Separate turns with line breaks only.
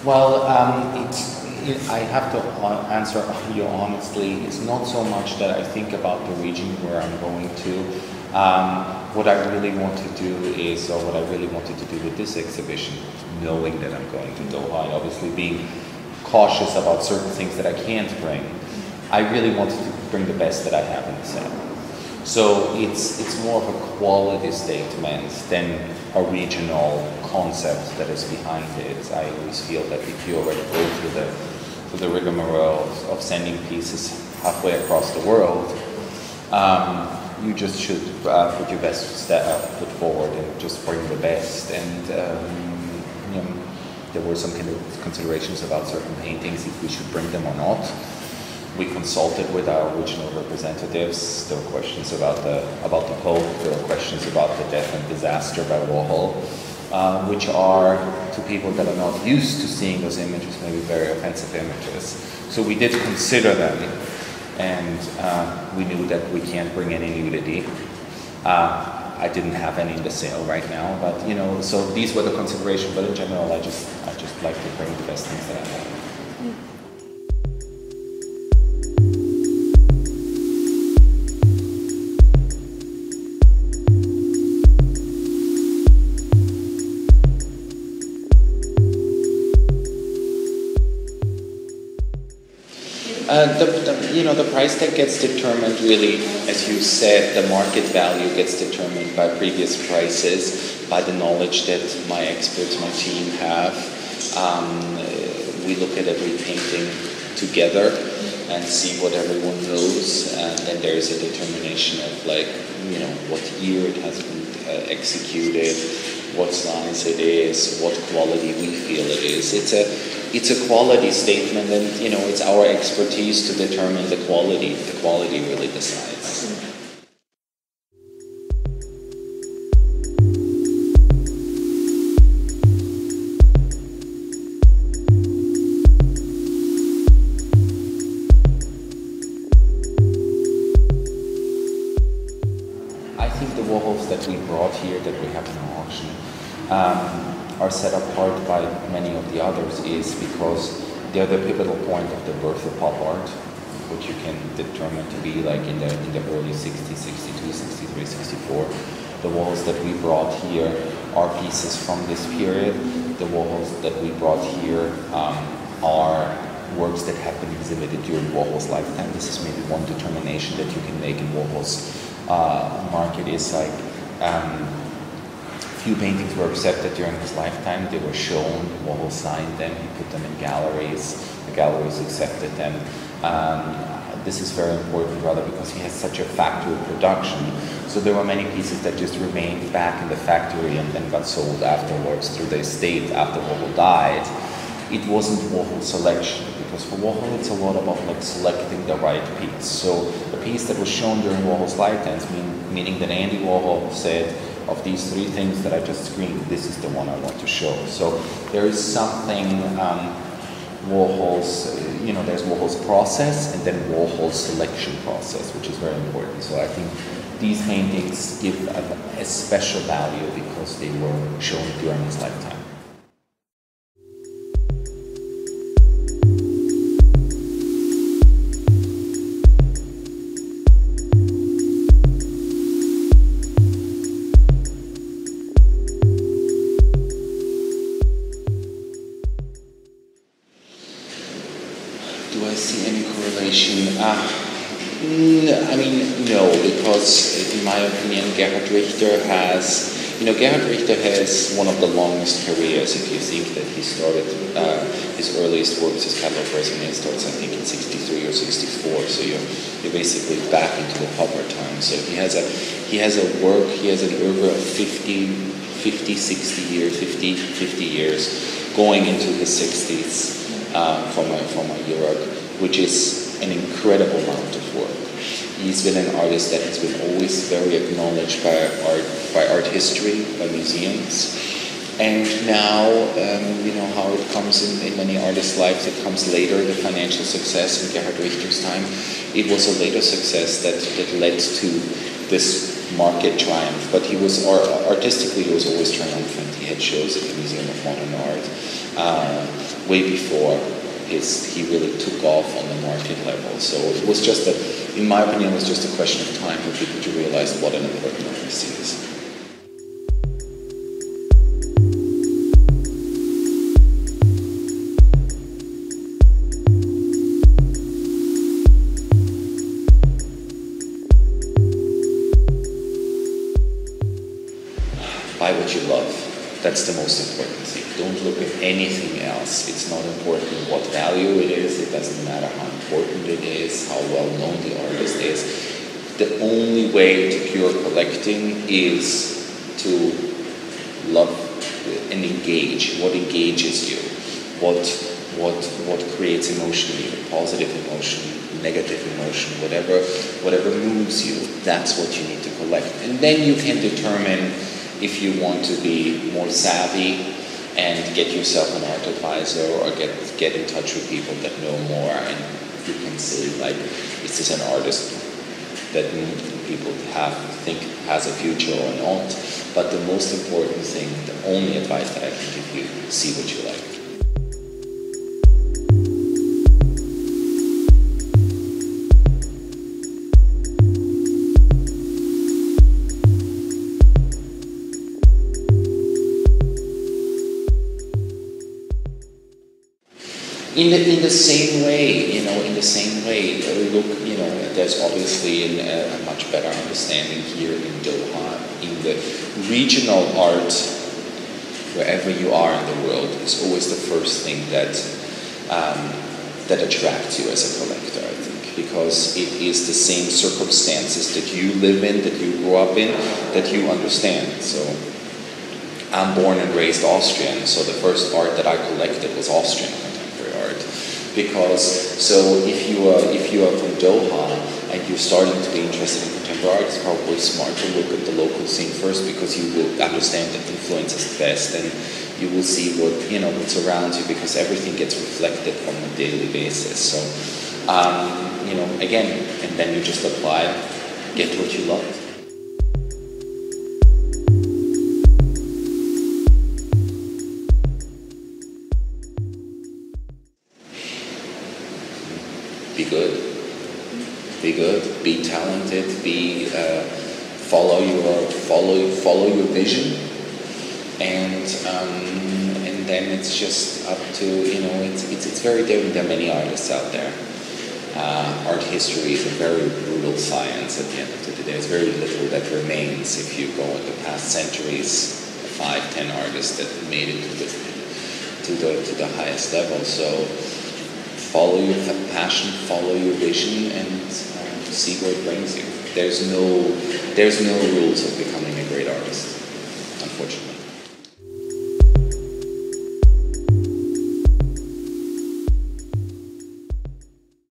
Well, I have to answer you honestly. It's not so much that I think about the region where I'm going to. What I really want to do is, or what I really wanted to do with this exhibition, knowing that I'm going to Doha, obviously being cautious about certain things that I can't bring, I really wanted to bring the best that I have in the set. So it's more of a quality statement than a regional concept that is behind it. I always feel that if you already go through the rigmarole of sending pieces halfway across the world, you just should put your best foot forward and just bring the best. And you know, there were some kind of considerations about certain paintings, if we should bring them or not. We consulted with our regional representatives. There were questions about the Pope. There were questions about the death and disaster by Warhol, which are, to people that are not used to seeing those images, maybe very offensive images. So we did consider them, and we knew that we can't bring any nudity. I didn't have any in the sale right now, but you know, so these were the considerations. But in general, I just like to bring the best things that I have. The price tag gets determined really, as you said, the market value gets determined by previous prices, by the knowledge that my experts, my team have. We look at every painting together and see what everyone knows, and then there is a determination of what year it has been executed, what size it is, what quality we feel it is. It's a quality statement, and it's our expertise to determine the quality. The quality really decides. I think the Warhols that we brought here, that we have in our auction, are set apart by many of the others is because they're the pivotal point of the birth of pop art, which you can determine to be like in the early 60s, 62, 63, 64. The Warhols that we brought here are pieces from this period. The Warhols that we brought here are works that have been exhibited during Warhol's lifetime. This is maybe one determination that you can make in Warhol's market is like few paintings were accepted during his lifetime. They were shown. Warhol signed them. He put them in galleries. The galleries accepted them. This is very important, rather, because he has such a factory production. So there were many pieces that just remained back in the factory and then got sold afterwards through the estate after Warhol died. It wasn't Warhol's selection, because for Warhol it's a lot about selecting the right piece. So the piece that was shown during Warhol's lifetime, meaning that Andy Warhol said, of these three things that I just screened, this is the one I want to show. So there is something Warhol's, there's Warhol's process and then Warhol's selection process, which is very important. So I think these paintings give a special value because they were shown during his lifetime. Do I see any correlation? No, because in my opinion, Gerhard Richter has one of the longest careers. If you think that he started his earliest works, his catalog resume starts, I think, in 63 or 64. So you're basically back into the pop art time. So he has an oeuvre of 50 years, going into his 60s. From my Europe, which is an incredible amount of work. He's been an artist that has been always very acknowledged by art history, by museums. And now, how it comes in many artists' lives, it comes later, the financial success in Gerhard Richter's time. It was a later success that led to this market triumph, but he was artistically he was always triumphant. He had shows at the Museum of Modern Art way before he really took off on the market level. So it was just that, in my opinion, it was just a question of time for people to realize what an important artist he is. Buy what you love. That's the most important thing. Don't look at anything else. It's not important what value it is. It doesn't matter how important it is, how well known the artist is. The only way to cure collecting is to love and engage. What engages you? What creates emotion in you? Positive emotion, negative emotion, whatever moves you. That's what you need to collect. And then you can determine if you want to be more savvy and get yourself an art advisor or get in touch with people that know more, and you can say, like, is this an artist that people think has a future or not? But the most important thing, the only advice that I can give you, see what you like. In the same way, look, there's obviously a much better understanding here in Doha. In the regional art, wherever you are in the world, is always the first thing that attracts you as a collector, I think, because it is the same circumstances that you live in, that you grew up in, that you understand. So I'm born and raised Austrian, so the first art that I collected was Austrian contemporary art. Because if you are from Doha and you're starting to be interested in contemporary art, it's probably smart to look at the local scene first, because you will understand the influences best, and you will see what surrounds you, because everything gets reflected on a daily basis. So again, and then you just apply, get what you love. Be good, be talented, follow your vision, and then it's just up to, it's very different. There are many artists out there. Art history is a very brutal science at the end of the day. There's very little that remains if you go in the past centuries, 5-10 artists that made it to the highest level. So follow your passion, follow your vision, and see where it brings you. There's no rules of becoming a great artist, unfortunately.